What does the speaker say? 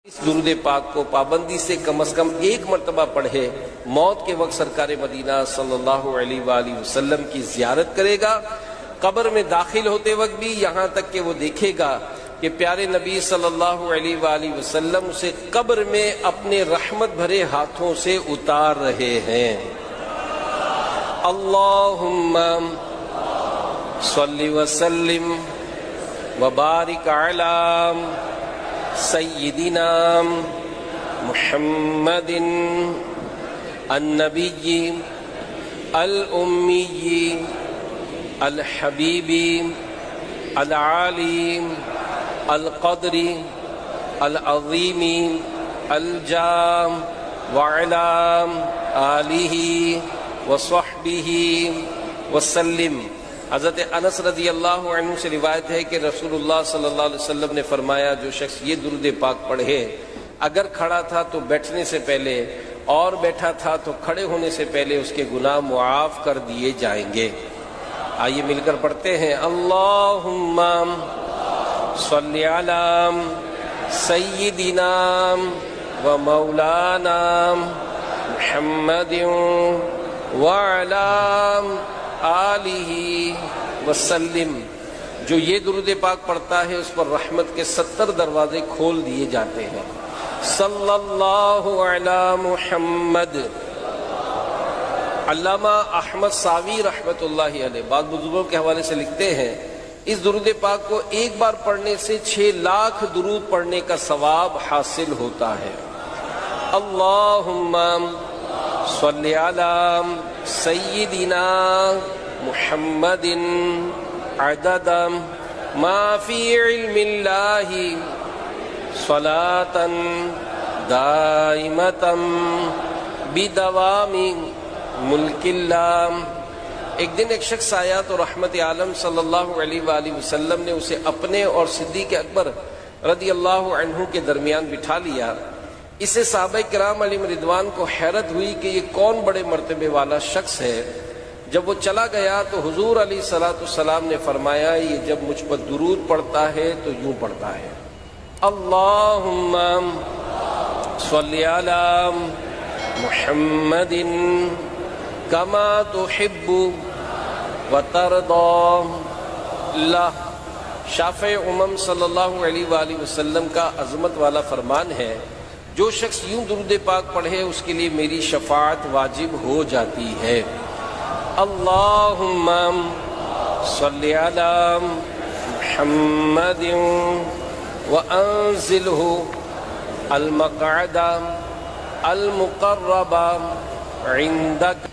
اس درود پاک کو پابندی سے کم از کم ایک مرتبہ پڑھے، موت کے وقت سرکار مدینہ صلی اللہ علیہ وآلہ وسلم کی زیارت کرے گا، قبر میں داخل ہوتے وقت بھی، یہاں تک کہ وہ دیکھے گا کہ پیارے نبی صلی اللہ علیہ وآلہ وسلم اسے قبر میں اپنے رحمت بھرے ہاتھوں سے اتار رہے ہیں۔ اللہم صلی وسلم وبارک علی سیدنا محمد النبی الامی الحبیب العالی القدر العظیم الجام وعلى آلہ وصحبہ وسلم۔ حضرت انس رضی اللہ عنہ سے روایت ہے کہ رسول اللہ صلی اللہ علیہ وسلم نے فرمایا، جو شخص یہ درود پاک پڑھے، اگر کھڑا تھا تو بیٹھنے سے پہلے اور بیٹھا تھا تو کھڑے ہونے سے پہلے اس کے گناہ معاف کر دیے جائیں گے۔ آئیے مل کر پڑھتے ہیں، اللہم صلی علی سیدنا و مولانا محمد وعلی آلہ وسلم۔ جو یہ درود پاک پڑھتا ہے اس پر رحمت کے 70 دروازے کھول دیے جاتے ہیں۔ صلی اللہ علی محمد۔ علامہ احمد ساوی رحمت اللہ علیہ بعض بزرگوں کے حوالے سے لکھتے ہیں، اس درود پاک کو ایک بار پڑھنے سے 6 لاکھ درود پڑھنے کا ثواب حاصل ہوتا ہے۔ اللہم صلی علی سیدنا محمد عدد ما فی علم اللہ صلاة دائمة بدوام ملک اللہ۔ ایک دن ایک شخص آیا تو رحمت عالم صلی اللہ علیہ وآلہ وسلم نے اسے اپنے اور صدیق اکبر رضی اللہ عنہ کے درمیان بٹھا لیا۔ اس سے صحابہ کرام علیہم رضوان کو حیرت ہوئی کہ یہ کون بڑے مرتبے والا شخص ہے۔ جب وہ چلا گیا تو حضور علیہ الصلوۃ والسلام نے فرمایا، یہ جب مجھ پر درود پڑھتا ہے تو یوں پڑھتا ہے، اللہم صلی علی محمد کما تحب وترضی۔ اللہ شافع امم صلی اللہ علیہ وآلہ وسلم کا عظمت والا فرمان ہے، جو شخص یوں درود پاک پڑھے اس کے لیے میری شفاعت واجب ہو جاتی ہے۔ اللہم صلی علی محمد وانزلہ المقعد المقرب عندک